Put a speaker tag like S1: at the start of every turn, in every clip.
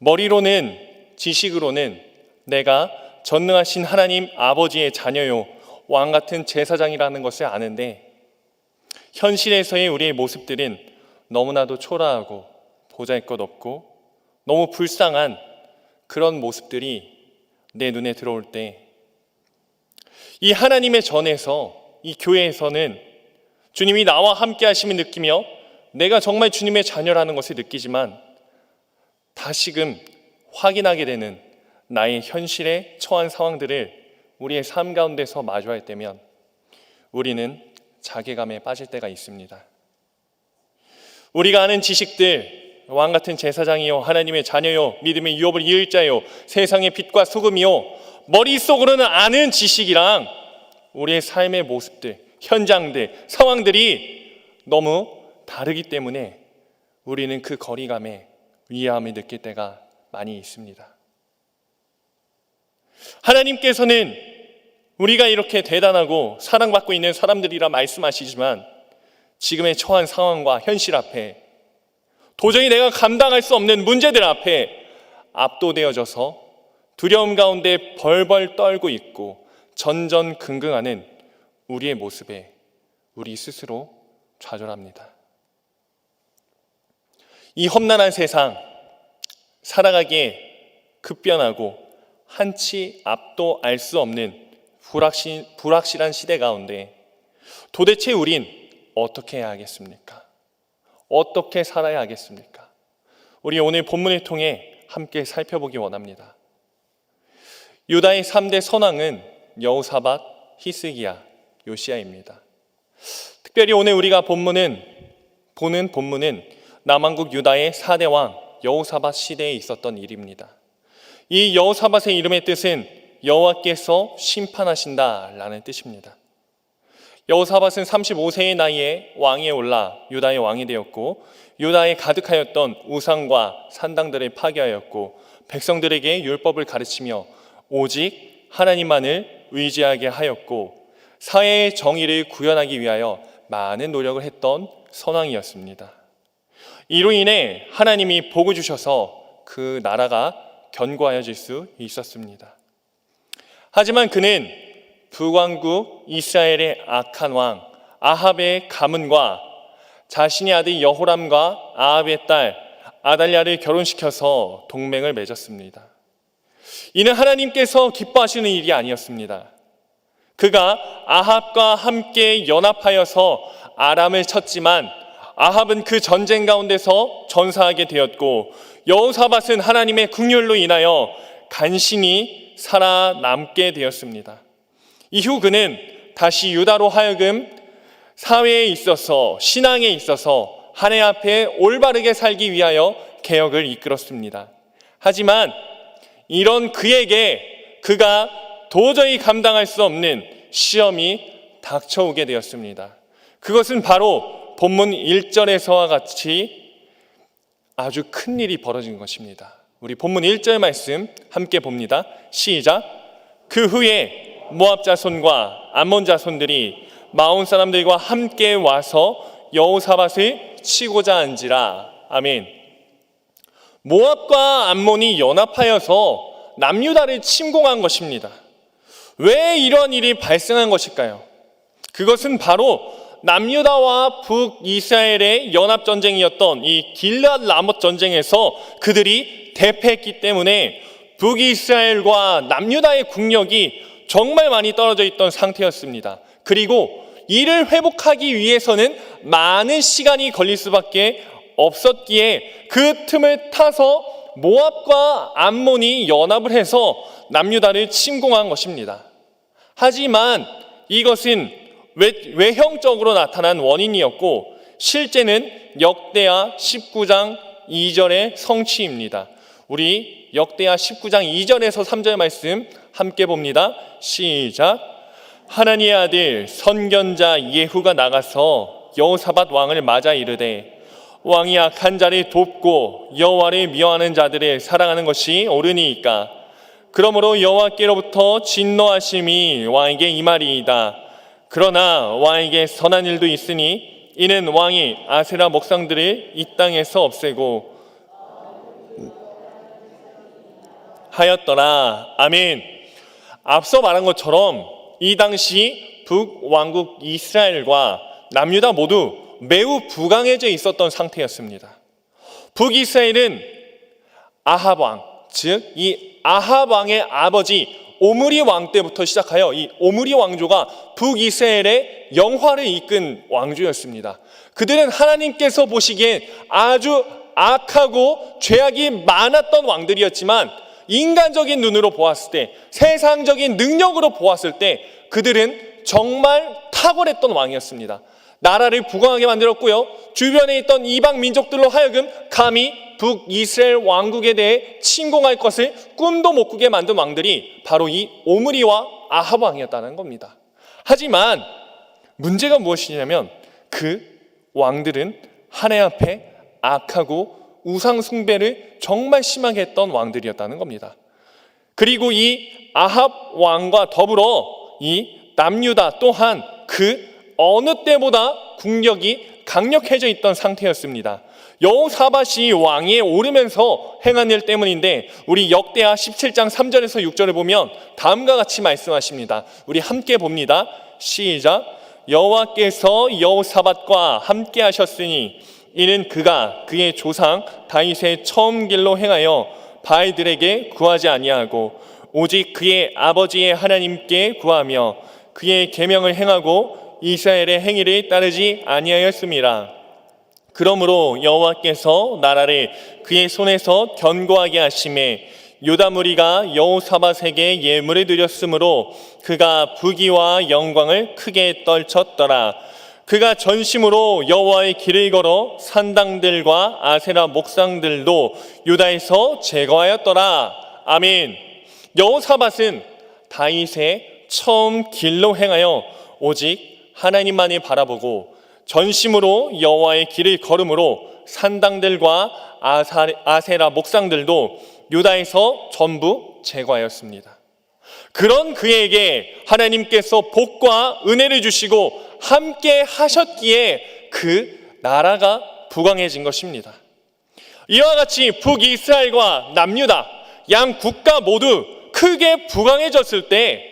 S1: 머리로는, 지식으로는 내가 전능하신 하나님 아버지의 자녀요, 왕 같은 제사장이라는 것을 아는데 현실에서의 우리의 모습들은 너무나도 초라하고 보잘것없고 너무 불쌍한 그런 모습들이 내 눈에 들어올 때, 이 하나님의 전에서, 이 교회에서는 주님이 나와 함께 하심을 느끼며 내가 정말 주님의 자녀라는 것을 느끼지만 다시금 확인하게 되는 나의 현실에 처한 상황들을 우리의 삶 가운데서 마주할 때면 우리는 자괴감에 빠질 때가 있습니다. 우리가 아는 지식들, 왕같은 제사장이요, 하나님의 자녀요, 믿음의 유업을 이을 자요, 세상의 빛과 소금이요, 머릿속으로는 아는 지식이랑 우리의 삶의 모습들, 현장들, 상황들이 너무 다르기 때문에 우리는 그 거리감에 위화감을 느낄 때가 많이 있습니다. 하나님께서는 우리가 이렇게 대단하고 사랑받고 있는 사람들이라 말씀하시지만 지금의 처한 상황과 현실 앞에, 도저히 내가 감당할 수 없는 문제들 앞에 압도되어져서 두려움 가운데 벌벌 떨고 있고 전전긍긍하는 우리의 모습에 우리 스스로 좌절합니다. 이 험난한 세상, 살아가기에 급변하고 한치 앞도 알 수 없는 불확실한 시대 가운데 도대체 우린 어떻게 해야 하겠습니까? 어떻게 살아야 하겠습니까? 우리 오늘 본문을 통해 함께 살펴보기 원합니다. 유다의 3대 선왕은 여호사밧, 히스기야, 요시야입니다. 특별히 오늘 우리가 보는 본문은 남왕국 유다의 4대 왕 여호사밧 시대에 있었던 일입니다. 이 여호사밧의 이름의 뜻은 여호와께서 심판하신다라는 뜻입니다. 여호사밧은 35세의 나이에 왕위에 올라 유다의 왕이 되었고 유다에 가득하였던 우상과 산당들을 파괴하였고 백성들에게 율법을 가르치며 오직 하나님만을 의지하게 하였고 사회의 정의를 구현하기 위하여 많은 노력을 했던 선왕이었습니다. 이로 인해 하나님이 복을 주셔서 그 나라가 견고하여질 수 있었습니다. 하지만 그는 북왕국 이스라엘의 악한 왕 아합의 가문과 자신의 아들 여호람과 아합의 딸 아달랴를 결혼시켜서 동맹을 맺었습니다. 이는 하나님께서 기뻐하시는 일이 아니었습니다. 그가 아합과 함께 연합하여서 아람을 쳤지만 아합은 그 전쟁 가운데서 전사하게 되었고 여호사밧은 하나님의 긍휼로 인하여 간신히 살아남게 되었습니다. 이후 그는 다시 유다로 하여금 사회에 있어서, 신앙에 있어서 하나님 앞에 올바르게 살기 위하여 개혁을 이끌었습니다. 하지만 이런 그에게 그가 도저히 감당할 수 없는 시험이 닥쳐오게 되었습니다. 그것은 바로 본문 1절에서와 같이 아주 큰 일이 벌어진 것입니다. 우리 본문 1절 말씀 함께 봅니다. 시작. 그 후에 모압 자손과 암몬 자손들이 마온 사람들과 함께 와서 여호사밧을 치고자 한지라. 아멘. 모압과 암몬이 연합하여서 남유다를 침공한 것입니다. 왜 이런 일이 발생한 것일까요? 그것은 바로 남유다와 북이스라엘의 연합전쟁이었던 이 길앗 라못 전쟁에서 그들이 대패했기 때문에 북이스라엘과 남유다의 국력이 정말 많이 떨어져 있던 상태였습니다. 그리고 이를 회복하기 위해서는 많은 시간이 걸릴 수밖에 없었기에 그 틈을 타서 모압과 암몬이 연합을 해서 남유다를 침공한 것입니다. 하지만 이것은 외형적으로 나타난 원인이었고 실제는 역대하 19장 2절의 성취입니다. 우리 역대하 19장 2절에서 3절 말씀 함께 봅니다. 시작. 하나님의 아들 선견자 예후가 나가서 여호사밧 왕을 맞아 이르되 왕이 악한 자를 돕고 여호와를 미워하는 자들을 사랑하는 것이 옳으니이까 그러므로 여호와께로부터 진노하심이 왕에게 임하리이다. 그러나 왕에게 선한 일도 있으니 이는 왕이 아세라 목상들을 이 땅에서 없애고 하였더라. 아멘. 앞서 말한 것처럼 이 당시 북왕국 이스라엘과 남유다 모두 매우 부강해져 있었던 상태였습니다. 북이스라엘은 아합 왕, 즉 이 아합 왕의 아버지 오므리 왕 때부터 시작하여 이 오므리 왕조가 북이스라엘의 영화를 이끈 왕조였습니다. 그들은 하나님께서 보시기엔 아주 악하고 죄악이 많았던 왕들이었지만 인간적인 눈으로 보았을 때, 세상적인 능력으로 보았을 때 그들은 정말 탁월했던 왕이었습니다. 나라를 부강하게 만들었고요, 주변에 있던 이방 민족들로 하여금 감히 북이스라엘 왕국에 대해 침공할 것을 꿈도 못 꾸게 만든 왕들이 바로 이 오므리와 아합 왕이었다는 겁니다. 하지만 문제가 무엇이냐면 그 왕들은 하나님 앞에 악하고 우상 숭배를 정말 심하게 했던 왕들이었다는 겁니다. 그리고 이 아합 왕과 더불어 이 남유다 또한 그 어느 때보다 국력이 강력해져 있던 상태였습니다. 여호사밧이 왕위에 오르면서 행한 일 때문인데 우리 역대하 17장 3절에서 6절을 보면 다음과 같이 말씀하십니다. 우리 함께 봅니다. 시작. 여호와께서 여호사밧과 함께 하셨으니 이는 그가 그의 조상 다윗의 처음 길로 행하여 바알들에게 구하지 아니하고 오직 그의 아버지의 하나님께 구하며 그의 계명을 행하고 이스라엘의 행위를 따르지 아니하였습니다. 그러므로 여호와께서 나라를 그의 손에서 견고하게 하심에 유다 무리가 여호사밧에게 예물을 드렸으므로 그가 부귀와 영광을 크게 떨쳤더라. 그가 전심으로 여호와의 길을 걸어 산당들과 아세라 목상들도 유다에서 제거하였더라. 아멘. 여호사밧은 다윗의 처음 길로 행하여 오직 하나님만을 바라보고 전심으로 여호와의 길을 걸음으로 산당들과 아세라 목상들도 유다에서 전부 제거하였습니다. 그런 그에게 하나님께서 복과 은혜를 주시고 함께 하셨기에 그 나라가 부강해진 것입니다. 이와 같이 북이스라엘과 남유다 양 국가 모두 크게 부강해졌을 때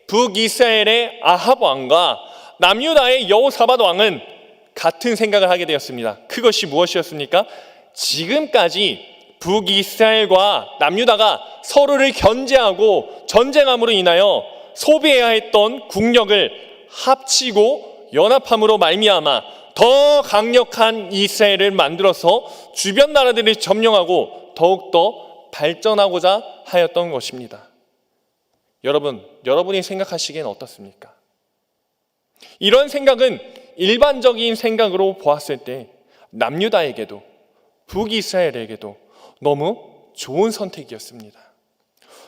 S1: 북이스라엘의 아합 왕과 남유다의 여호사밧 왕은 같은 생각을 하게 되었습니다. 그것이 무엇이었습니까? 지금까지 북이스라엘과 남유다가 서로를 견제하고 전쟁함으로 인하여 소비해야 했던 국력을 합치고 연합함으로 말미암아 더 강력한 이스라엘을 만들어서 주변 나라들을 점령하고 더욱더 발전하고자 하였던 것입니다. 여러분이 생각하시기엔 어떻습니까? 이런 생각은 일반적인 생각으로 보았을 때 남유다에게도 북이스라엘에게도 너무 좋은 선택이었습니다.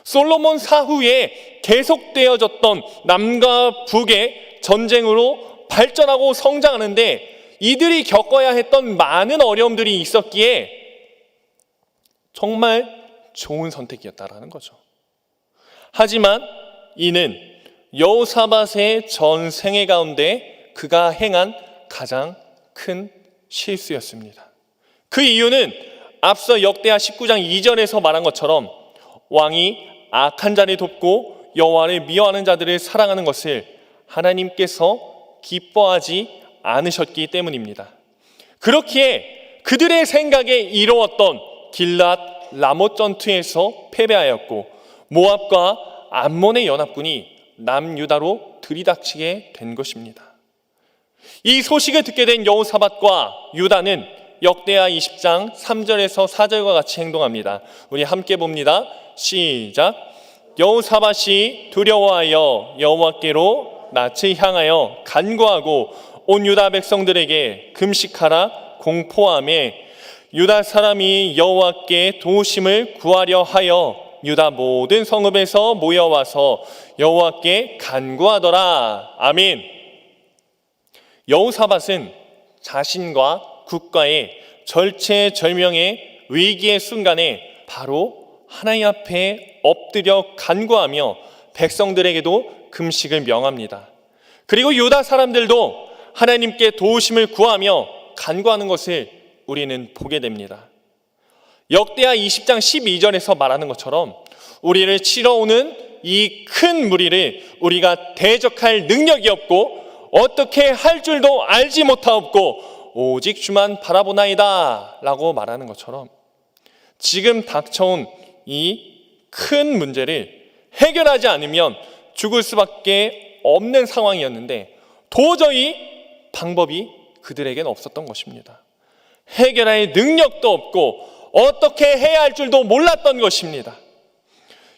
S1: 솔로몬 사후에 계속되어졌던 남과 북의 전쟁으로 발전하고 성장하는데 이들이 겪어야 했던 많은 어려움들이 있었기에 정말 좋은 선택이었다라는 거죠. 하지만 이는 여호사밧의 전생애 가운데 그가 행한 가장 큰 실수였습니다. 그 이유는 앞서 역대하 19장 2절에서 말한 것처럼 왕이 악한 자를 돕고 여호와를 미워하는 자들을 사랑하는 것을 하나님께서 기뻐하지 않으셨기 때문입니다. 그렇기에 그들의 생각에 이루었던 길랏 라못 전투에서 패배하였고 모압과 암몬의 연합군이 남유다로 들이닥치게 된 것입니다. 이 소식을 듣게 된 여호사밧과 유다는 역대하 20장 3절에서 4절과 같이 행동합니다. 우리 함께 봅니다. 시작. 여호사밧이 두려워하여 여호와께로 낯을 향하여 간구하고 온 유다 백성들에게 금식하라 공포하며 유다 사람이 여호와께 도우심을 구하려 하여 유다 모든 성읍에서 모여와서 여호와께 간구하더라. 아멘. 여호사밧은 자신과 국가의 절체절명의 위기의 순간에 바로 하나님 앞에 엎드려 간구하며 백성들에게도 금식을 명합니다. 그리고 유다 사람들도 하나님께 도우심을 구하며 간구하는 것을 우리는 보게 됩니다. 역대하 20장 12절에서 말하는 것처럼 우리를 치러 오는 이 큰 무리를 우리가 대적할 능력이 없고 어떻게 할 줄도 알지 못하옵고 오직 주만 바라보나이다 라고 말하는 것처럼 지금 닥쳐온 이 큰 문제를 해결하지 않으면 죽을 수밖에 없는 상황이었는데 도저히 방법이 그들에겐 없었던 것입니다. 해결할 능력도 없고 어떻게 해야 할 줄도 몰랐던 것입니다.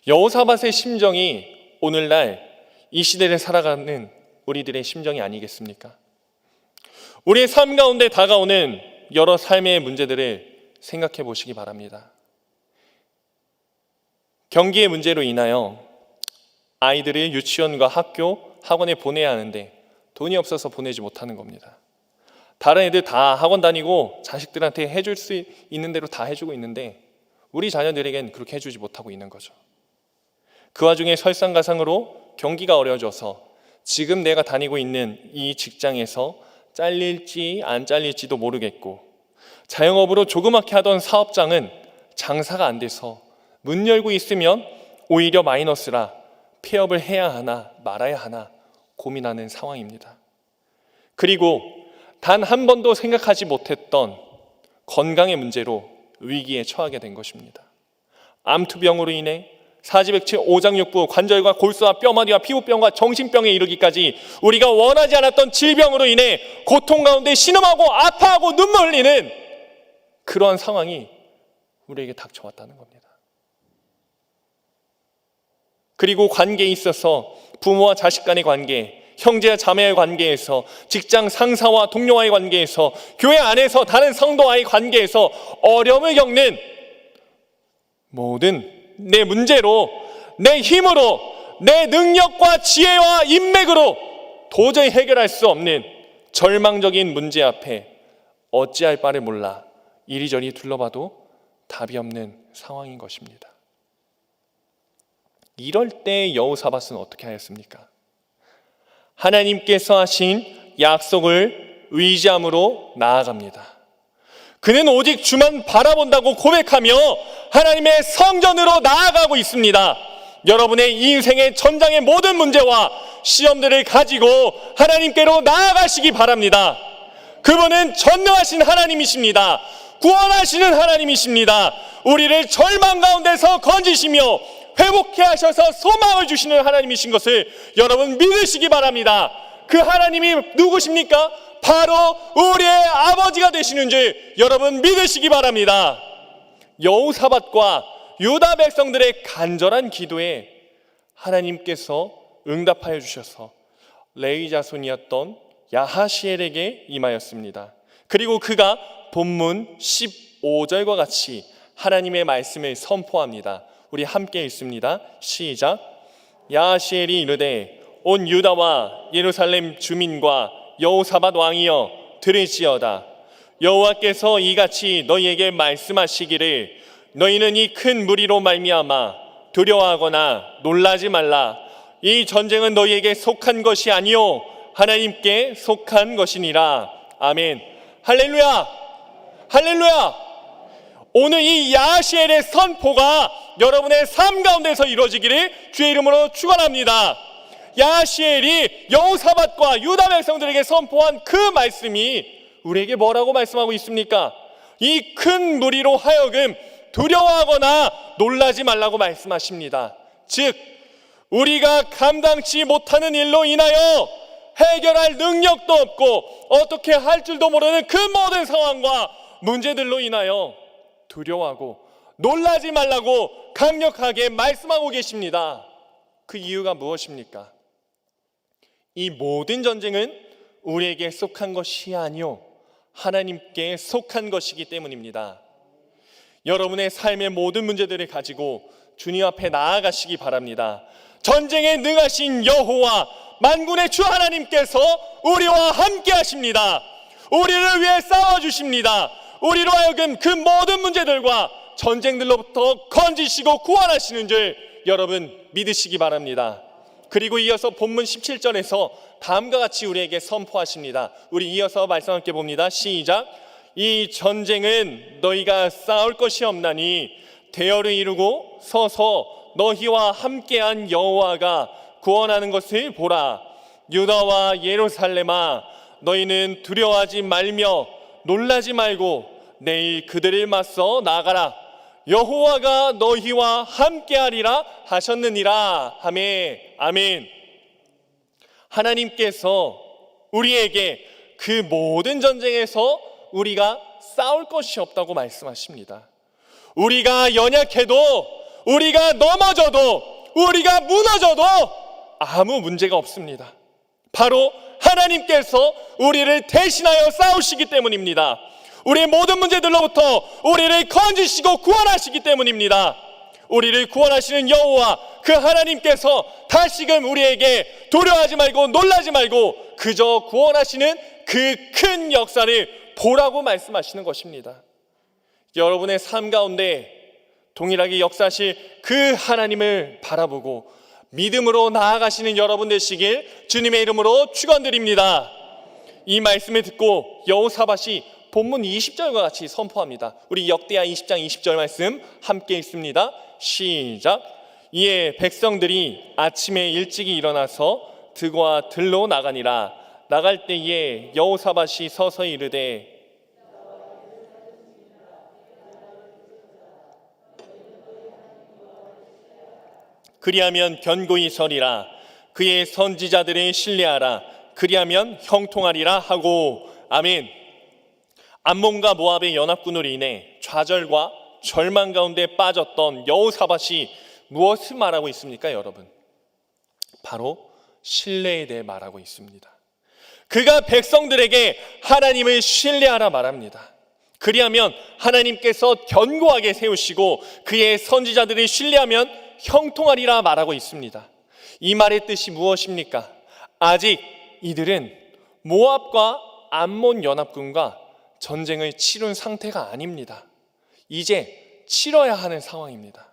S1: 여호사밧의 심정이 오늘날 이 시대를 살아가는 우리들의 심정이 아니겠습니까? 우리의 삶 가운데 다가오는 여러 삶의 문제들을 생각해 보시기 바랍니다. 경기의 문제로 인하여 아이들을 유치원과 학교, 학원에 보내야 하는데 돈이 없어서 보내지 못하는 겁니다. 다른 애들 다 학원 다니고 자식들한테 해줄 수 있는 대로 다 해주고 있는데 우리 자녀들에겐 그렇게 해주지 못하고 있는 거죠. 그 와중에 설상가상으로 경기가 어려워져서 지금 내가 다니고 있는 이 직장에서 잘릴지 안 잘릴지도 모르겠고 자영업으로 조그맣게 하던 사업장은 장사가 안 돼서 문 열고 있으면 오히려 마이너스라 폐업을 해야 하나 말아야 하나 고민하는 상황입니다. 그리고 단 한 번도 생각하지 못했던 건강의 문제로 위기에 처하게 된 것입니다. 암투병으로 인해 사지백체, 오장육부, 관절과 골수와 뼈마디와 피부병과 정신병에 이르기까지 우리가 원하지 않았던 질병으로 인해 고통 가운데 신음하고 아파하고 눈물 흘리는 그러한 상황이 우리에게 닥쳐왔다는 겁니다. 그리고 관계에 있어서 부모와 자식 간의 관계, 형제와 자매의 관계에서, 직장 상사와 동료와의 관계에서, 교회 안에서 다른 성도와의 관계에서 어려움을 겪는 모든 내 문제로, 내 힘으로, 내 능력과 지혜와 인맥으로 도저히 해결할 수 없는 절망적인 문제 앞에 어찌할 바를 몰라 이리저리 둘러봐도 답이 없는 상황인 것입니다. 이럴 때 여호사밧은 어떻게 하였습니까? 하나님께서 하신 약속을 의지함으로 나아갑니다. 그는 오직 주만 바라본다고 고백하며 하나님의 성전으로 나아가고 있습니다. 여러분의 인생의 전장의 모든 문제와 시험들을 가지고 하나님께로 나아가시기 바랍니다. 그분은 전능하신 하나님이십니다. 구원하시는 하나님이십니다. 우리를 절망 가운데서 건지시며 회복해 하셔서 소망을 주시는 하나님이신 것을 여러분 믿으시기 바랍니다. 그 하나님이 누구십니까? 바로 우리의 아버지가 되시는 줄 여러분 믿으시기 바랍니다. 여호사밧과 유다 백성들의 간절한 기도에 하나님께서 응답하여 주셔서 레위 자손이었던 야하시엘에게 임하였습니다. 그리고 그가 본문 15절과 같이 하나님의 말씀을 선포합니다. 우리 함께 읽습니다. 시작. 야하시엘이 이르되 온 유다와 예루살렘 주민과 여호사밧 왕이여 들을지어다. 여호와께서 이같이 너희에게 말씀하시기를 너희는 이 큰 무리로 말미암아 두려워하거나 놀라지 말라. 이 전쟁은 너희에게 속한 것이 아니요 하나님께 속한 것이니라. 아멘. 할렐루야. 할렐루야. 오늘 이 야하시엘의 선포가 여러분의 삶 가운데서 이루어지기를 주의 이름으로 축원합니다. 야하시엘이 여호사밧과 유다 백성들에게 선포한 그 말씀이 우리에게 뭐라고 말씀하고 있습니까? 이 큰 무리로 하여금 두려워하거나 놀라지 말라고 말씀하십니다. 즉 우리가 감당치 못하는 일로 인하여 해결할 능력도 없고 어떻게 할 줄도 모르는 그 모든 상황과 문제들로 인하여 두려워하고 놀라지 말라고 강력하게 말씀하고 계십니다. 그 이유가 무엇입니까? 이 모든 전쟁은 우리에게 속한 것이 아니요 하나님께 속한 것이기 때문입니다. 여러분의 삶의 모든 문제들을 가지고 주님 앞에 나아가시기 바랍니다. 전쟁에 능하신 여호와 만군의 주 하나님께서 우리와 함께 하십니다. 우리를 위해 싸워주십니다. 우리로 하여금 그 모든 문제들과 전쟁들로부터 건지시고 구원하시는 줄 여러분 믿으시기 바랍니다. 그리고 이어서 본문 17절에서 다음과 같이 우리에게 선포하십니다. 우리 이어서 말씀 함께 봅니다. 시작. 이 전쟁은 너희가 싸울 것이 없나니 대열을 이루고 서서 너희와 함께한 여호와가 구원하는 것을 보라. 유다와 예루살렘아, 너희는 두려워하지 말며 놀라지 말고 내일 그들을 맞서 나가라. 여호와가 너희와 함께하리라 하셨느니라. 아멘. 아멘. 하나님께서 우리에게 그 모든 전쟁에서 우리가 싸울 것이 없다고 말씀하십니다. 우리가 연약해도, 우리가 넘어져도, 우리가 무너져도 아무 문제가 없습니다. 바로 하나님께서 우리를 대신하여 싸우시기 때문입니다. 우리의 모든 문제들로부터 우리를 건지시고 구원하시기 때문입니다. 우리를 구원하시는 여호와 그 하나님께서 다시금 우리에게 두려워하지 말고 놀라지 말고 그저 구원하시는 그 큰 역사를 보라고 말씀하시는 것입니다. 여러분의 삶 가운데 동일하게 역사하실 그 하나님을 바라보고 믿음으로 나아가시는 여러분 되시길 주님의 이름으로 축원드립니다. 이 말씀을 듣고 여호사밧이 본문 20절과 같이 선포합니다. 우리 역대하 20장 20절 말씀 함께 읽습니다. 시작. 이에 백성들이 아침에 일찍이 일어나서 드고와 들로 나가니라. 나갈 때에 여호사밧이 서서히 이르되 그리하면 견고히 서리라. 그의 선지자들을 신뢰하라. 그리하면 형통하리라 하고. 아멘. 암몬과 모압의 연합군으로 인해 좌절과 절망 가운데 빠졌던 여호사밧이 무엇을 말하고 있습니까, 여러분? 바로 신뢰에 대해 말하고 있습니다. 그가 백성들에게 하나님을 신뢰하라 말합니다. 그리하면 하나님께서 견고하게 세우시고 그의 선지자들을 신뢰하면 형통하리라 말하고 있습니다. 이 말의 뜻이 무엇입니까? 아직 이들은 모압과 암몬 연합군과 전쟁을 치룬 상태가 아닙니다. 이제 치러야 하는 상황입니다.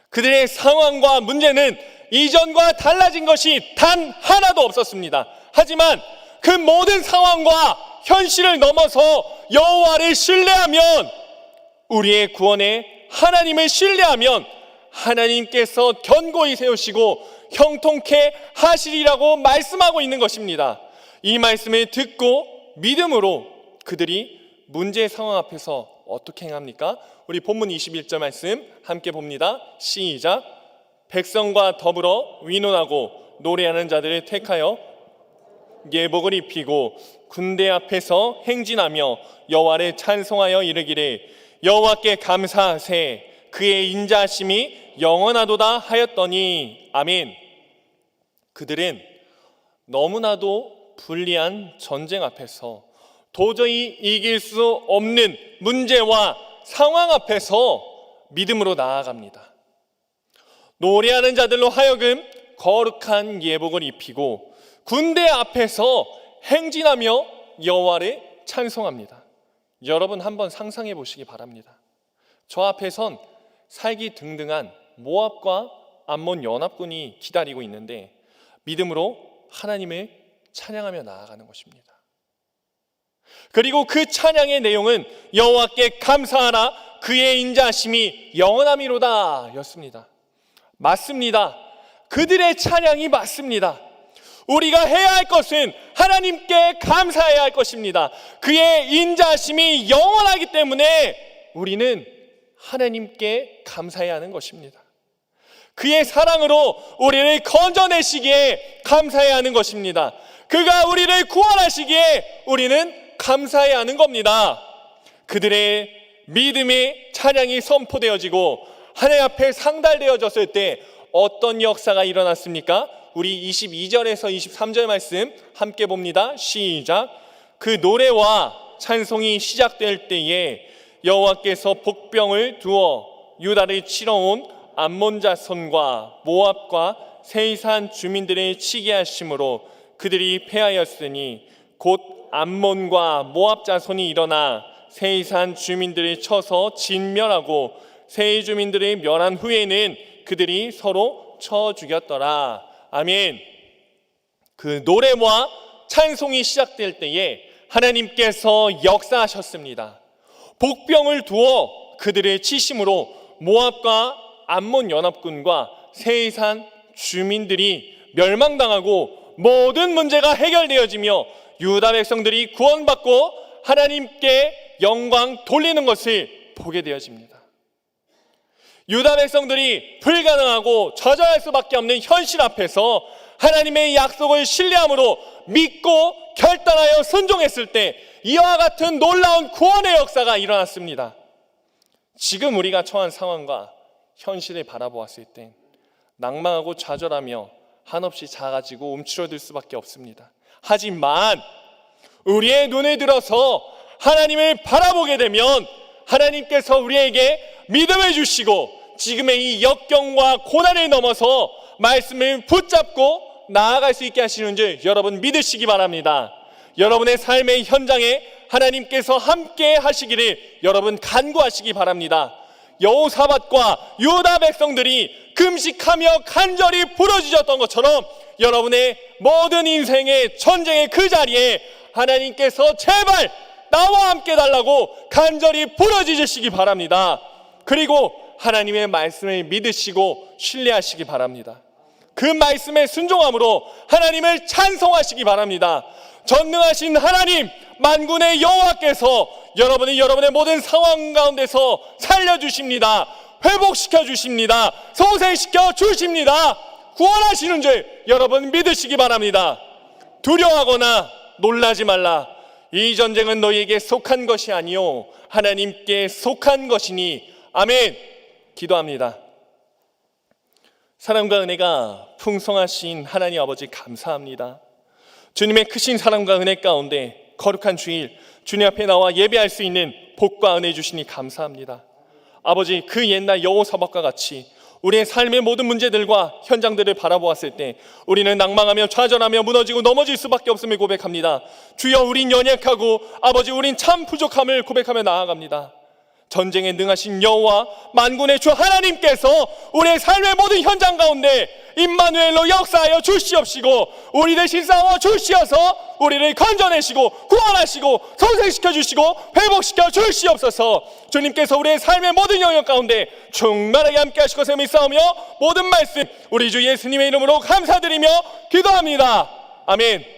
S1: 그들의 상황과 문제는 이전과 달라진 것이 단 하나도 없었습니다. 하지만 그 모든 상황과 현실을 넘어서 여호와를 신뢰하면, 우리의 구원에 하나님을 신뢰하면 하나님께서 견고히 세우시고 형통케 하시리라고 말씀하고 있는 것입니다. 이 말씀을 듣고 믿음으로 그들이 문제의 상황 앞에서 어떻게 행합니까? 우리 본문 21절 말씀 함께 봅니다. 시작. 백성과 더불어 위논하고 노래하는 자들을 택하여 예복을 입히고 군대 앞에서 행진하며 여호와를 찬송하여 이르기를 여호와께 감사하세. 그의 인자하심이 영원하도다 하였더니. 아멘. 그들은 너무나도 불리한 전쟁 앞에서 도저히 이길 수 없는 문제와 상황 앞에서 믿음으로 나아갑니다. 노래하는 자들로 하여금 거룩한 예복을 입히고 군대 앞에서 행진하며 여호와를 찬송합니다. 여러분 한번 상상해 보시기 바랍니다. 저 앞에선 살기 등등한 모압과 암몬 연합군이 기다리고 있는데 믿음으로 하나님을 찬양하며 나아가는 것입니다. 그리고 그 찬양의 내용은 여호와께 감사하라. 그의 인자하심이 영원함이로다 였습니다. 맞습니다. 그들의 찬양이 맞습니다. 우리가 해야 할 것은 하나님께 감사해야 할 것입니다. 그의 인자하심이 영원하기 때문에 우리는 하나님께 감사해야 하는 것입니다. 그의 사랑으로 우리를 건져내시기에 감사해야 하는 것입니다. 그가 우리를 구원하시기에 우리는 감사해야 하는 겁니다. 그들의 믿음의 찬양이 선포되어지고 하나님 앞에 상달되어졌을 때 어떤 역사가 일어났습니까? 우리 22절에서 23절 말씀 함께 봅니다. 시작. 그 노래와 찬송이 시작될 때에 여호와께서 복병을 두어 유다를 치러온 암몬 자손과 모압과 세이산 주민들을 치게 하심으로 그들이 패하였으니 곧 암몬과 모압 자손이 일어나 세이산 주민들을 쳐서 진멸하고 세이 주민들을 멸한 후에는 그들이 서로 쳐 죽였더라. 아멘. 그 노래와 찬송이 시작될 때에 하나님께서 역사하셨습니다. 복병을 두어 그들을 치심으로 모압과 암몬 연합군과 세이산 주민들이 멸망당하고 모든 문제가 해결되어지며 유다 백성들이 구원받고 하나님께 영광 돌리는 것을 보게 되어집니다. 유다 백성들이 불가능하고 좌절할 수밖에 없는 현실 앞에서 하나님의 약속을 신뢰함으로 믿고 결단하여 순종했을 때 이와 같은 놀라운 구원의 역사가 일어났습니다. 지금 우리가 처한 상황과 현실을 바라보았을 때 낭망하고 좌절하며 한없이 작아지고 움츠러들 수밖에 없습니다. 하지만 우리의 눈을 들어서 하나님을 바라보게 되면 하나님께서 우리에게 믿음을 주시고 지금의 이 역경과 고난을 넘어서 말씀을 붙잡고 나아갈 수 있게 하시는 줄 여러분 믿으시기 바랍니다. 여러분의 삶의 현장에 하나님께서 함께 하시기를 여러분 간구하시기 바랍니다. 여호사밧과 유다 백성들이 금식하며 간절히 부르짖었던 것처럼 여러분의 모든 인생의 전쟁의 그 자리에 하나님께서 제발 나와 함께 달라고 간절히 부르짖으시기 바랍니다. 그리고 하나님의 말씀을 믿으시고 신뢰하시기 바랍니다. 그 말씀에 순종함으로 하나님을 찬송하시기 바랍니다. 전능하신 하나님 만군의 여호와께서 여러분의 모든 상황 가운데서 살려주십니다. 회복시켜 주십니다. 소생시켜 주십니다. 구원하시는 줄 여러분 믿으시기 바랍니다. 두려워하거나 놀라지 말라. 이 전쟁은 너희에게 속한 것이 아니요 하나님께 속한 것이니. 아멘. 기도합니다. 사랑과 은혜가 풍성하신 하나님 아버지 감사합니다. 주님의 크신 사랑과 은혜 가운데 거룩한 주일 주님 앞에 나와 예배할 수 있는 복과 은혜 주시니 감사합니다. 아버지, 그 옛날 여호사밧과 같이 우리의 삶의 모든 문제들과 현장들을 바라보았을 때 우리는 낭망하며 좌절하며 무너지고 넘어질 수밖에 없음을 고백합니다. 주여, 우린 연약하고 아버지, 우린 참 부족함을 고백하며 나아갑니다. 전쟁에 능하신 여호와 만군의 주 하나님께서 우리의 삶의 모든 현장 가운데 임마누엘로 역사하여 주시옵시고 우리 대신 싸워 주시어서 우리를 건져내시고 구원하시고 소생시켜 주시고 회복시켜 주시옵소서. 주님께서 우리의 삶의 모든 영역 가운데 충만하게 함께 하실 것을 믿사오며 모든 말씀 우리 주 예수님의 이름으로 감사드리며 기도합니다. 아멘.